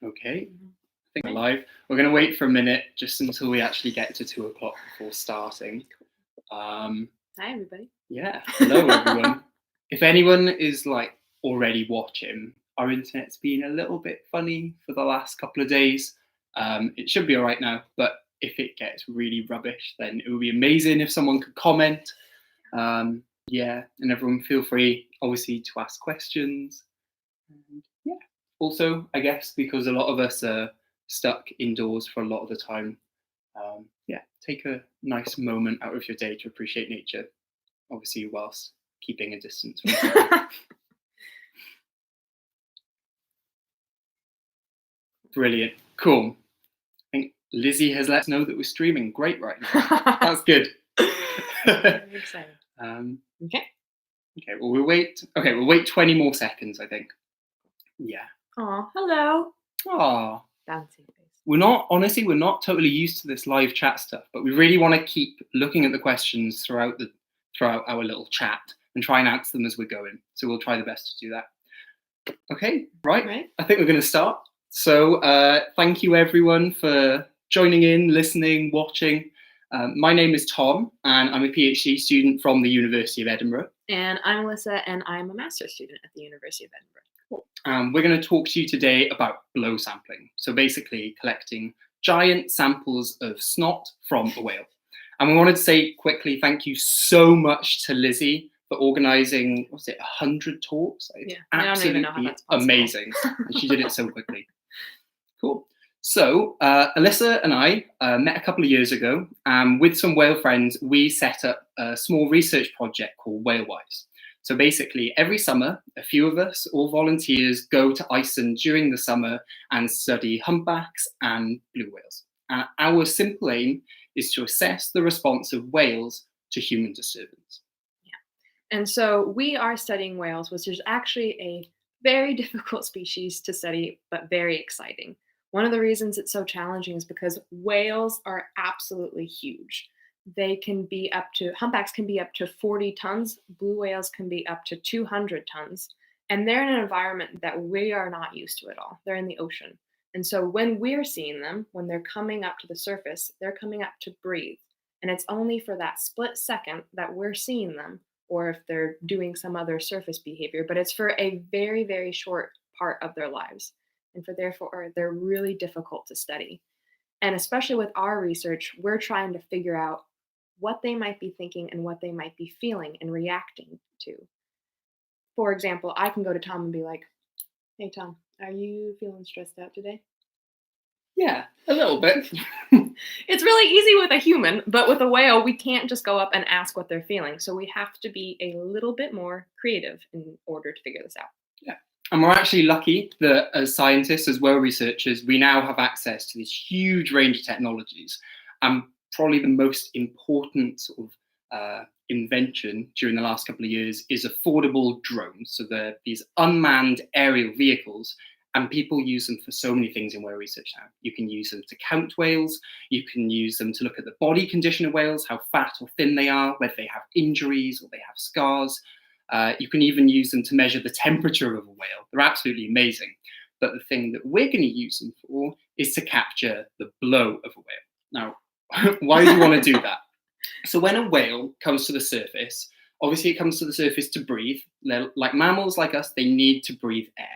Okay, I think we're live. We're going to wait for a minute just until we actually get to 2 o'clock before starting. Hi, everybody. Yeah, hello everyone. If anyone is already watching, our internet's been a little bit funny for the last couple of days. It should be all right now, but if it gets really rubbish, then it would be amazing if someone could comment. Yeah, and everyone feel free, obviously, to ask questions. And yeah, also, I guess because a lot of us are stuck indoors for a lot of the time, yeah, take a nice moment out of your day to appreciate nature, obviously, whilst keeping a distance from people. Brilliant. Cool. I think Lizzie has let us know that we're streaming. Great right now. That's good. I'm excited. Okay. Okay, well, we'll wait 20 more seconds, I think. Yeah. Aw, hello. Aw. Bouncy face. We're not totally used to this live chat stuff, but we really want to keep looking at the questions throughout our little chat and try and answer them as we're going. So we'll try the best to do that. Okay, right. I think we're going to start. So thank you everyone for joining in, listening, watching. My name is Tom, and I'm a PhD student from the University of Edinburgh. And I'm Alyssa, and I'm a master's student at the University of Edinburgh. We're going to talk to you today about blow sampling. So basically collecting giant samples of snot from a whale. And we wanted to say quickly, thank you so much to Lizzie for organising, 100 talks? Yeah, I don't even know how that's possible. Amazing. And she did it so quickly. Cool. So Alyssa and I met a couple of years ago. With some whale friends, we set up a small research project called WhaleWise. So basically, every summer, a few of us, all volunteers, go to Iceland during the summer and study humpbacks and blue whales. Our simple aim is to assess the response of whales to human disturbance. Yeah. And so we are studying whales, which is actually a very difficult species to study, but very exciting. One of the reasons it's so challenging is because whales are absolutely huge. Humpbacks can be up to 40 tons, blue whales can be up to 200 tons, and they're in an environment that we are not used to at all. They're in the ocean. And so when we're seeing them, when they're coming up to the surface, they're coming up to breathe. And it's only for that split second that we're seeing them, or if they're doing some other surface behavior, but it's for a very, very short part of their lives. And therefore, they're really difficult to study. And especially with our research, we're trying to figure out what they might be thinking and what they might be feeling and reacting to. For example, I can go to Tom and be like, "Hey, Tom, are you feeling stressed out today?" Yeah, a little bit. It's really easy with a human, but with a whale, we can't just go up and ask what they're feeling. So we have to be a little bit more creative in order to figure this out. Yeah. And we're actually lucky that as scientists, as whale researchers, we now have access to this huge range of technologies. And probably the most important sort of invention during the last couple of years is affordable drones. So they're these unmanned aerial vehicles, and people use them for so many things in whale research now. You can use them to count whales. You can use them to look at the body condition of whales, how fat or thin they are, whether they have injuries or they have scars. You can even use them to measure the temperature of a whale. They're absolutely amazing. But the thing that we're going to use them for is to capture the blow of a whale. Now, why do you want to do that? So when a whale comes to the surface, obviously it comes to the surface to breathe. Like mammals like us, they need to breathe air.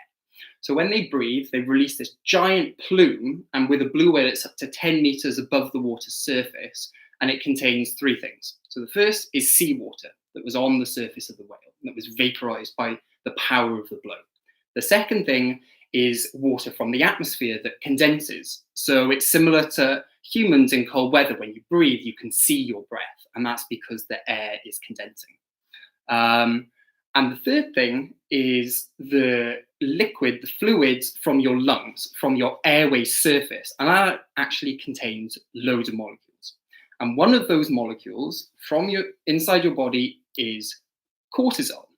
So when they breathe, they release this giant plume, and with a blue whale, it's up to 10 meters above the water's surface, and it contains three things. So the first is seawater that was on the surface of the whale, and that was vaporized by the power of the blow. The second thing is water from the atmosphere that condenses. So it's similar to humans in cold weather. When you breathe, you can see your breath, and that's because the air is condensing. And the third thing is the liquid, the fluids from your lungs, from your airway surface, and that actually contains loads of molecules. And one of those molecules from inside your body is cortisol,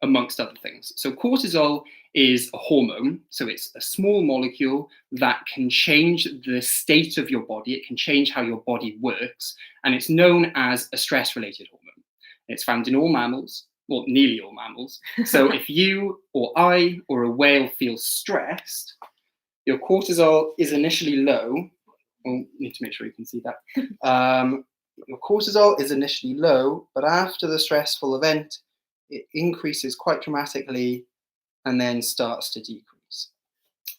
amongst other things. So cortisol is a hormone, so it's a small molecule that can change the state of your body. It can change how your body works, and it's known as a stress-related hormone. It's found in all mammals, well, nearly all mammals. So if you or I or a whale feels stressed, your cortisol is initially low. Well, need to make sure you can see that. Your cortisol is initially low, but after the stressful event, it increases quite dramatically and then starts to decrease.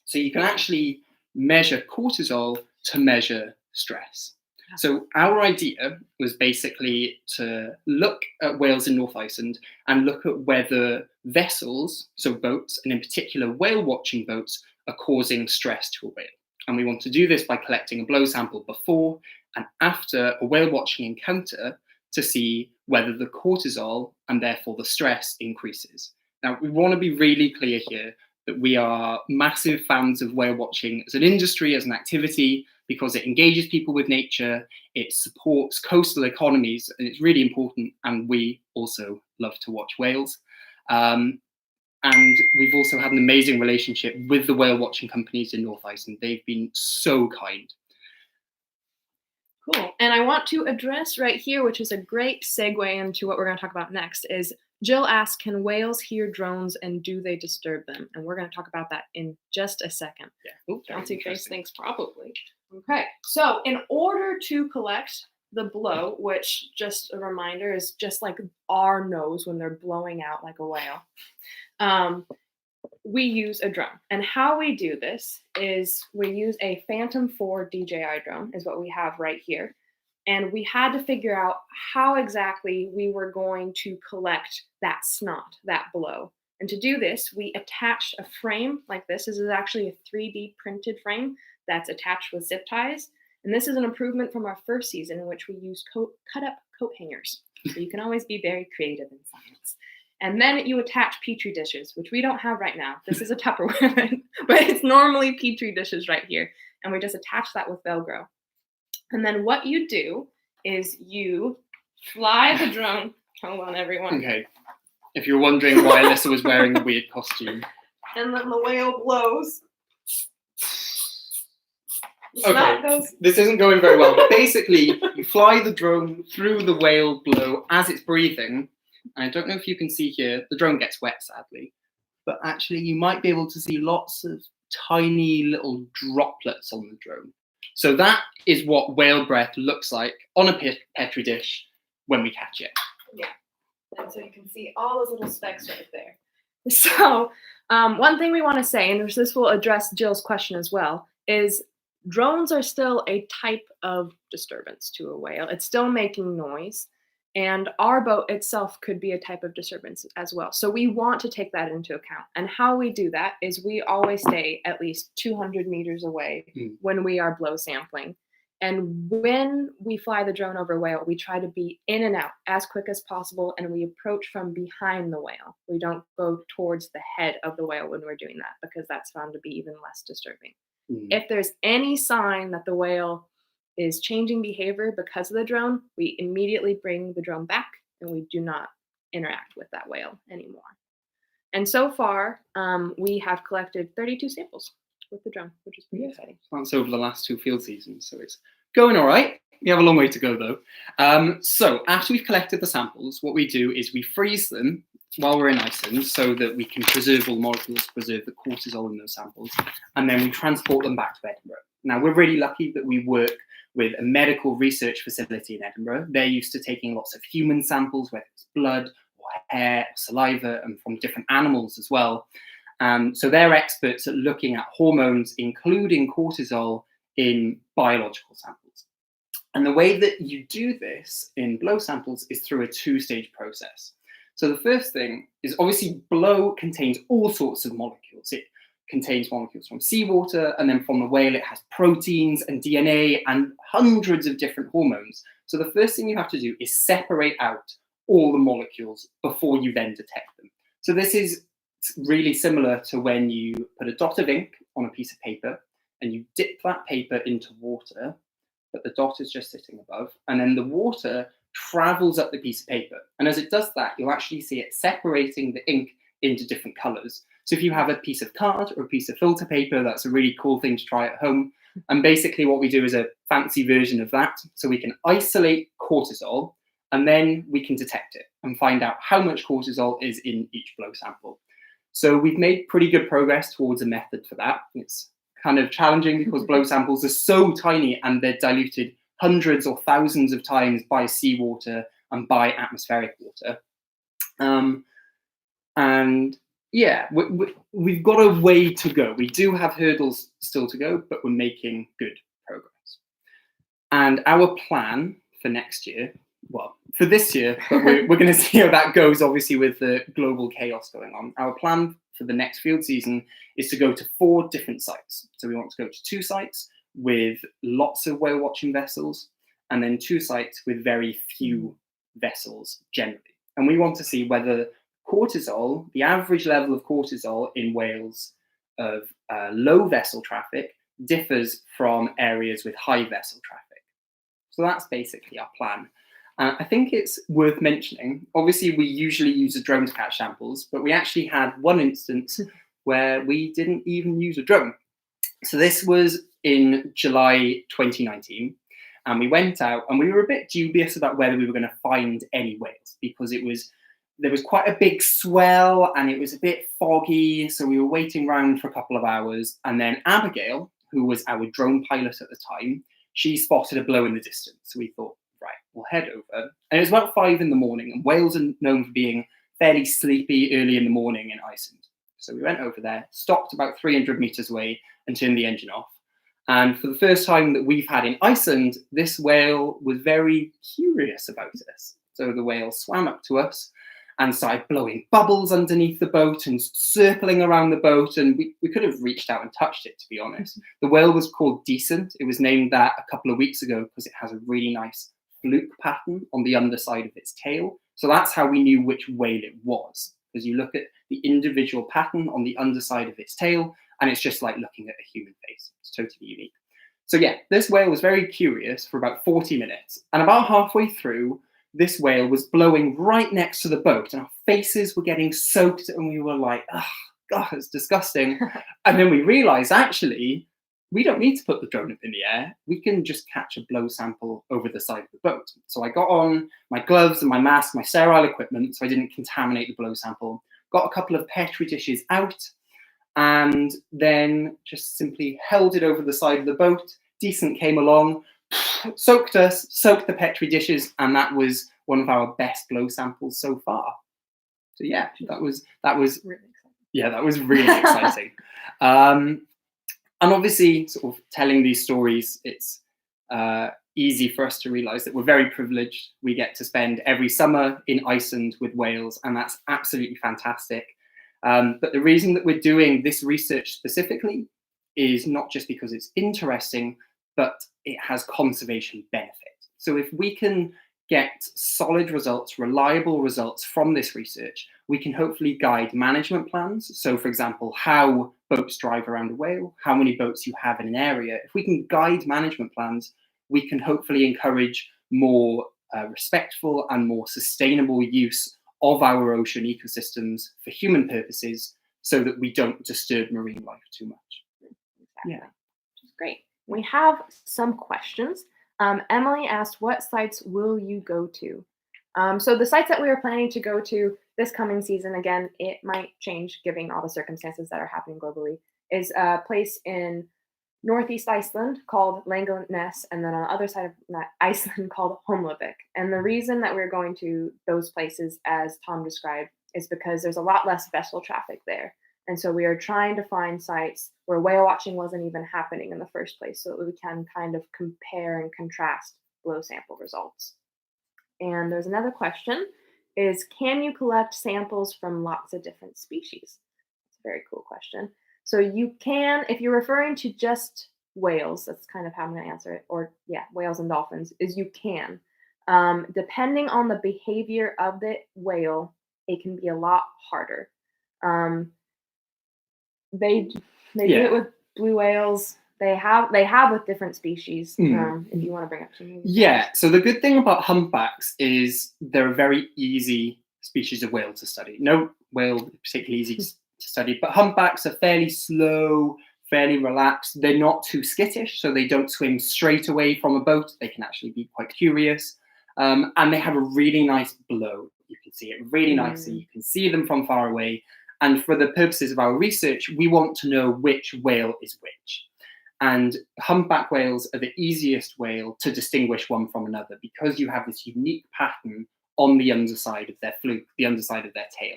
So you can actually measure cortisol to measure stress. So our idea was basically to look at whales in North Iceland and look at whether vessels, so boats, and in particular whale watching boats, are causing stress to a whale. And we want to do this by collecting a blow sample before and after a whale watching encounter to see whether the cortisol and therefore the stress increases. Now, we want to be really clear here that we are massive fans of whale watching as an industry, as an activity, because it engages people with nature, it supports coastal economies, and it's really important. And we also love to watch whales. And we've also had an amazing relationship with the whale watching companies in North Iceland. They've been so kind. Cool. And I want to address right here, which is a great segue into what we're going to talk about next, is Jill asked, can whales hear drones and do they disturb them? And we're going to talk about that in just a second. Yeah. Bouncy face thinks probably. Okay. So in order to collect the blow, which just a reminder is just like our nose when they're blowing out like a whale, we use a drone. And how we do this is we use a Phantom 4 DJI drone is what we have right here. And we had to figure out how exactly we were going to collect that snot, that blow. And to do this, we attached a frame like this. This is actually a 3D printed frame that's attached with zip ties. And this is an improvement from our first season in which we used cut up coat hangers. So you can always be very creative in science. And then you attach Petri dishes, which we don't have right now. This is a Tupperware, but it's normally Petri dishes right here. And we just attach that with Velcro. And then what you do is you fly the drone. Hold on, everyone. Okay. If you're wondering why Alyssa was wearing a weird costume. And then the whale blows. Okay, this isn't going very well. But basically, you fly the drone through the whale blow as it's breathing. And I don't know if you can see here, the drone gets wet, sadly. But actually, you might be able to see lots of tiny little droplets on the drone. So that is what whale breath looks like on a Petri dish when we catch it. Yeah, and so you can see all those little specks right there. So one thing we want to say, and this will address Jill's question as well, is drones are still a type of disturbance to a whale. It's still making noise. And our boat itself could be a type of disturbance as well. So we want to take that into account. And how we do that is we always stay at least 200 meters away when we are blow sampling. And when we fly the drone over a whale, we try to be in and out as quick as possible. And we approach from behind the whale. We don't go towards the head of the whale when we're doing that, because that's found to be even less disturbing. If there's any sign that the whale is changing behavior because of the drone, we immediately bring the drone back and we do not interact with that whale anymore. And so far, we have collected 32 samples with the drone, which is pretty exciting. That's over the last 2 field seasons, so it's going all right. We have a long way to go though. So after we've collected the samples, what we do is we freeze them while we're in Iceland so that we can preserve all the molecules, preserve the cortisol in those samples, and then we transport them back to Edinburgh. Now, we're really lucky that we work with a medical research facility in Edinburgh. They're used to taking lots of human samples, whether it's blood or hair or saliva, and from different animals as well. So they're experts at looking at hormones, including cortisol, in biological samples. And the way that you do this in blow samples is through a 2-stage process. So the first thing is, obviously, blow contains all sorts of molecules. It contains molecules from seawater, and then from the whale it has proteins and DNA and hundreds of different hormones. So the first thing you have to do is separate out all the molecules before you then detect them. So this is really similar to when you put a dot of ink on a piece of paper and you dip that paper into water, but the dot is just sitting above, and then the water travels up the piece of paper. And as it does that, you'll actually see it separating the ink into different colors. So if you have a piece of card or a piece of filter paper, that's a really cool thing to try at home. And basically what we do is a fancy version of that. So we can isolate cortisol, and then we can detect it and find out how much cortisol is in each blow sample. So we've made pretty good progress towards a method for that. It's kind of challenging because blow samples are so tiny and they're diluted hundreds or thousands of times by seawater and by atmospheric water. And yeah, we've got a way to go. We do have hurdles still to go, but we're making good progress. And our plan for next year, well, for this year, but we're going to see how that goes, obviously, with the global chaos going on. Our plan for the next field season is to go to 4 different sites. So we want to go to 2 sites with lots of whale watching vessels, and then 2 sites with very few vessels generally. And we want to see whether cortisol, the average level of cortisol in whales of low vessel traffic, differs from areas with high vessel traffic. So that's basically our plan. I think it's worth mentioning, obviously we usually use a drone to catch samples, but we actually had one instance where we didn't even use a drone. So this was in July 2019, and we went out and we were a bit dubious about whether we were going to find any whales because there was quite a big swell and it was a bit foggy, so we were waiting around for a couple of hours, and then Abigail, who was our drone pilot at the time, she spotted a blow in the distance. So we thought, right, we'll head over. And it was about 5 in the morning, and Wales are known for being fairly sleepy early in the morning in Iceland. So we went over there, stopped about 300 meters away and turned the engine off. And for the first time that we've had in Iceland, this whale was very curious about us. So the whale swam up to us and started blowing bubbles underneath the boat and circling around the boat. And we could have reached out and touched it, to be honest. The whale was called Decent. It was named that a couple of weeks ago because it has a really nice fluke pattern on the underside of its tail. So that's how we knew which whale it was, because you look at the individual pattern on the underside of its tail, and it's just like looking at a human face. It's totally unique. So yeah, this whale was very curious for about 40 minutes. And about halfway through, this whale was blowing right next to the boat, and our faces were getting soaked, and we were like, oh, God, it's disgusting. And then we realized, actually, we don't need to put the drone up in the air. We can just catch a blow sample over the side of the boat. So I got on my gloves and my mask, my sterile equipment, so I didn't contaminate the blow sample. Got a couple of Petri dishes out, and then just simply held it over the side of the boat. Decent came along, soaked the Petri dishes, and that was one of our best blow samples so far. So yeah, that was really exciting. Yeah, that was really exciting. And obviously, sort of telling these stories, it's easy for us to realize that we're very privileged. We get to spend every summer in Iceland with whales, and that's absolutely fantastic. But the reason that we're doing this research specifically is not just because it's interesting, but it has conservation benefit. So if we can get solid results, reliable results from this research, we can hopefully guide management plans. So for example, how boats drive around a whale, how many boats you have in an area. If we can guide management plans, we can hopefully encourage more respectful and more sustainable use of our ocean ecosystems for human purposes, so that we don't disturb marine life too much. Exactly. Yeah. Which is great. We have some questions. Emily asked, what sites will you go to? So the sites that we are planning to go to this coming season, again, it might change given all the circumstances that are happening globally, is a place in northeast Iceland called Langanes, and then on the other side of Iceland called Humlavík. And the reason that we're going to those places, as Tom described, is because there's a lot less vessel traffic there. And so we are trying to find sites where whale watching wasn't even happening in the first place, so that we can kind of compare and contrast blow sample results. And there's another question, is can you collect samples from lots of different species? It's a very cool question. So you can, if you're referring to just whales, that's kind of how I'm going to answer it, or yeah, whales and dolphins, is you can. Depending on the behavior of the whale, it can be a lot harder. They do it with blue whales. They have with different species. If you want to bring up some. Yeah. So the good thing about humpbacks is they're a very easy species of whale to study. No whale particularly easy to study, but humpbacks are fairly slow, fairly relaxed. They're not too skittish, so they don't swim straight away from a boat. They can actually be quite curious, and they have a really nice blow. You can see it really nicely. You can see them from far away. And for the purposes of our research, we want to know which whale is which. And humpback whales are the easiest whale to distinguish one from another because you have this unique pattern on the underside of their fluke, the underside of their tail.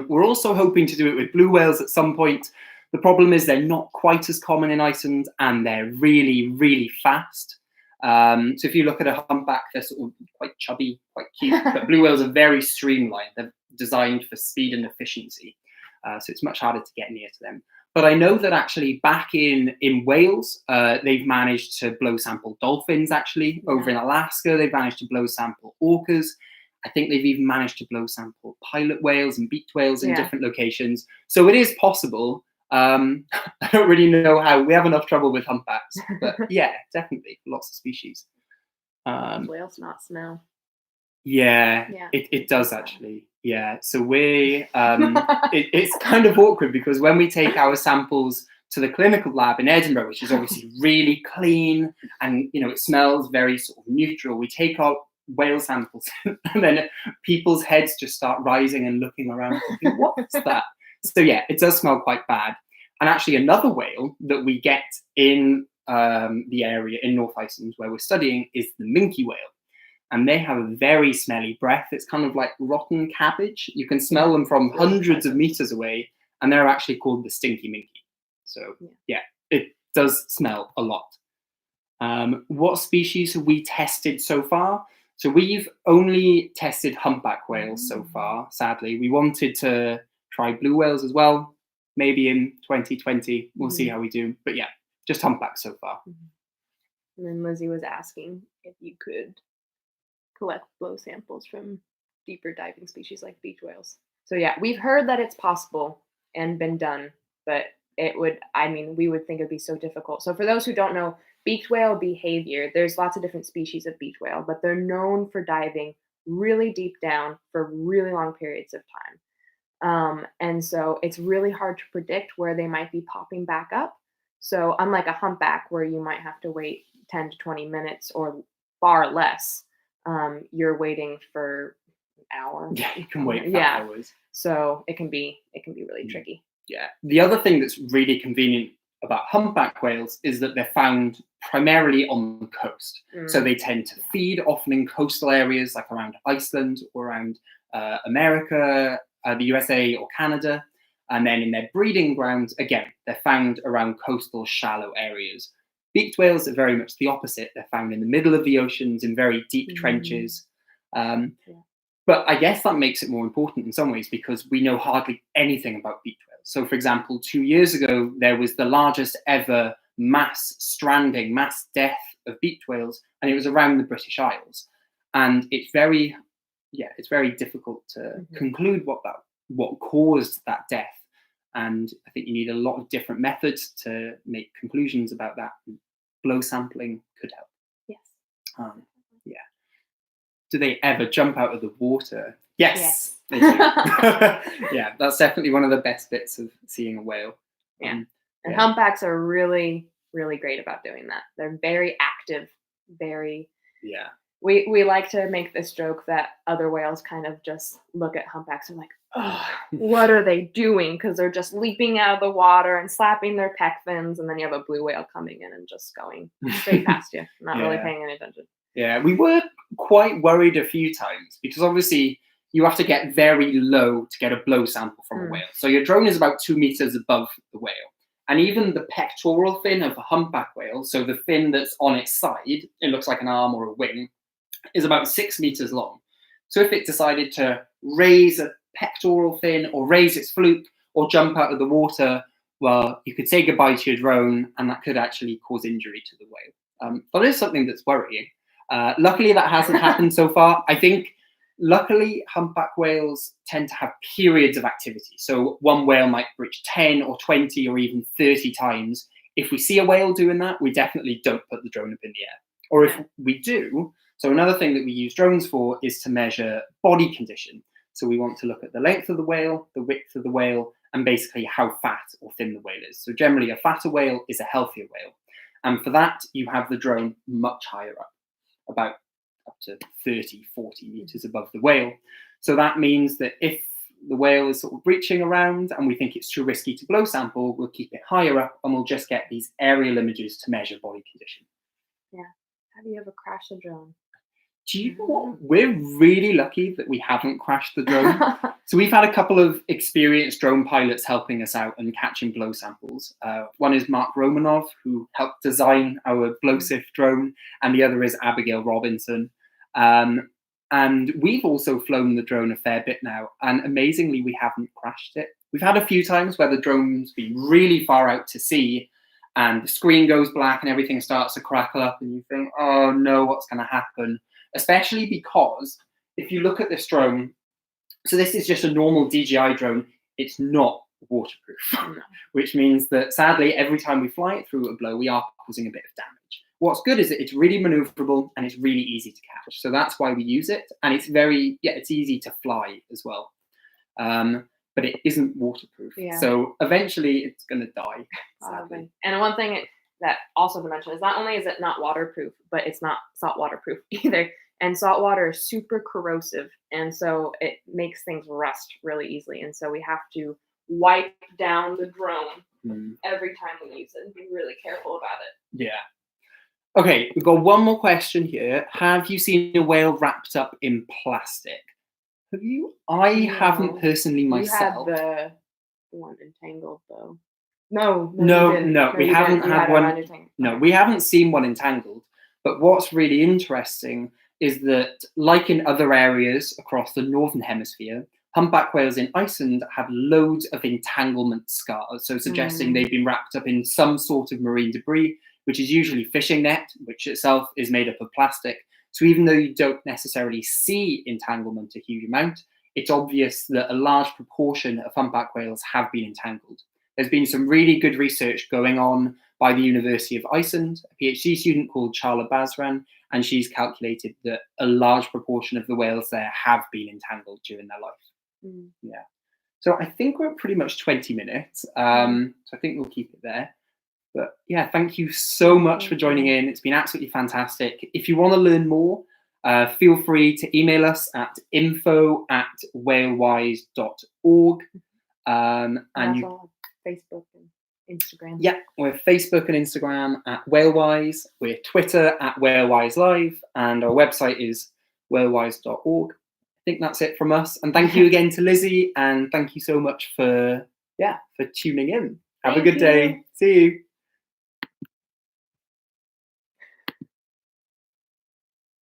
We're also hoping to do it with blue whales at some point. The problem is they're not quite as common in Iceland and they're really, really fast. So if you look at a humpback, they're sort of quite chubby, quite cute, but blue whales are very streamlined. They're designed for speed and efficiency. So it's much harder to get near to them. But I know that actually back in Wales, they've managed to blow sample dolphins, actually. Yeah. Over in Alaska, they've managed to blow sample orcas. I think they've even managed to blow sample pilot whales and beaked whales in different locations. So it is possible. I don't really know how. We have enough trouble with humpbacks. But yeah, definitely, lots of species. Whales not smell. Yeah, it does actually. Yeah, so it's kind of awkward because when we take our samples to the clinical lab in Edinburgh, which is obviously really clean and it smells very sort of neutral, we take our whale samples and then people's heads just start rising and looking around thinking, what's that? So yeah, it does smell quite bad. And actually another whale that we get in the area in North Iceland where we're studying is the minke whale. And they have a very smelly breath. It's kind of like rotten cabbage. You can smell them from hundreds of meters away, and they're actually called the stinky minke. So yeah, it does smell a lot. What species have we tested so far? So we've only tested humpback whales so far, sadly. We wanted to try blue whales as well. Maybe in 2020, we'll see how we do. But yeah, just humpback so far. And then Lizzie was asking if you could collect blow samples from deeper diving species like beaked whales. So yeah, we've heard that it's possible and been done, but we would think it'd be so difficult. So for those who don't know, beaked whale behavior, there's lots of different species of beaked whale, but they're known for diving really deep down for really long periods of time. And so it's really hard to predict where they might be popping back up. So unlike a humpback where you might have to wait 10 to 20 minutes or far less, you're waiting for an hour. Yeah, you can wait for hours. So it can be really tricky. Yeah. The other thing that's really convenient about humpback whales is that they're found primarily on the coast. So they tend to feed often in coastal areas like around Iceland or around America, the USA or Canada. And then in their breeding grounds, again, they're found around coastal shallow areas. Beaked whales are very much the opposite. They're found in the middle of the oceans in very deep trenches. But I guess that makes it more important in some ways because we know hardly anything about beaked whales. So for example, 2 years ago, there was the largest ever mass death of beaked whales, and it was around the British Isles. And it's very difficult to conclude what caused that death. And I think you need a lot of different methods to make conclusions about that. Blow sampling could help. Yes. Yeah. Do they ever jump out of the water? Yes. They do. Yeah, that's definitely one of the best bits of seeing a whale. And humpbacks are really, really great about doing that. They're very active, very. Yeah. We like to make this joke that other whales kind of just look at humpbacks and like, oh, what are they doing? Because they're just leaping out of the water and slapping their pec fins, and then you have a blue whale coming in and just going straight past you, not really paying any attention. Yeah, we were quite worried a few times because obviously you have to get very low to get a blow sample from a whale. So your drone is about 2 meters above the whale. And even the pectoral fin of a humpback whale, so the fin that's on its side, it looks like an arm or a wing, is about 6 meters long. So if it decided to raise a pectoral fin or raise its fluke or jump out of the water, well, you could say goodbye to your drone and that could actually cause injury to the whale. But it is something that's worrying. Luckily, that hasn't happened so far. I think, luckily, humpback whales tend to have periods of activity. So one whale might reach 10 or 20 or even 30 times. If we see a whale doing that, we definitely don't put the drone up in the air. Or if we do, so another thing that we use drones for is to measure body condition. So we want to look at the length of the whale, the width of the whale, and basically how fat or thin the whale is. So generally, a fatter whale is a healthier whale. And for that, you have the drone much higher up, about up to 30, 40 meters above the whale. So that means that if the whale is sort of breaching around and we think it's too risky to blow sample, we'll keep it higher up and we'll just get these aerial images to measure body condition. Yeah. Have you ever crashed a drone? Do you know what? We're really lucky that we haven't crashed the drone. So we've had a couple of experienced drone pilots helping us out and catching blow samples. One is Mark Romanov, who helped design our Blowsift drone, and the other is Abigail Robinson. And we've also flown the drone a fair bit now, and amazingly, we haven't crashed it. We've had a few times where the drone's been really far out to sea, and the screen goes black and everything starts to crackle up, and you think, oh no, what's going to happen? Especially because if you look at this drone, so this is just a normal DJI drone, it's not waterproof, which means that sadly, every time we fly it through a blow, we are causing a bit of damage. What's good is that it's really maneuverable and it's really easy to catch. So that's why we use it. And it's it's easy to fly as well. But it isn't waterproof. Yeah. So eventually it's going to die. Sadly. And one thing that also to mention is not only is it not waterproof, but it's not salt waterproof either. And salt water is super corrosive. And so it makes things rust really easily. And so we have to wipe down the drone every time we use it and be really careful about it. Yeah. Okay, we've got one more question here. Have you seen a whale wrapped up in plastic? Have you? I haven't personally myself. You had the one entangled though. No, we haven't had one. No, we haven't seen one entangled. But what's really interesting is that, like in other areas across the northern hemisphere, humpback whales in Iceland have loads of entanglement scars, so suggesting they've been wrapped up in some sort of marine debris, which is usually fishing net, which itself is made up of plastic. So even though you don't necessarily see entanglement a huge amount, it's obvious that a large proportion of humpback whales have been entangled. There's been some really good research going on by the University of Iceland, a PhD student called Charla Basran, and she's calculated that a large proportion of the whales there have been entangled during their life. Yeah. So I think we're pretty much 20 minutes. So I think we'll keep it there. But yeah, thank you so much for joining in. It's been absolutely fantastic. If you want to learn more, feel free to email us at info@whalewise.org. And you Facebook and Instagram. Yeah, we're Facebook and Instagram at Whalewise. We're Twitter at Whalewise Live, and our website is whalewise.org. I think that's it from us. And thank you again to Lizzie, and thank you so much for tuning in. Have a good day. See you.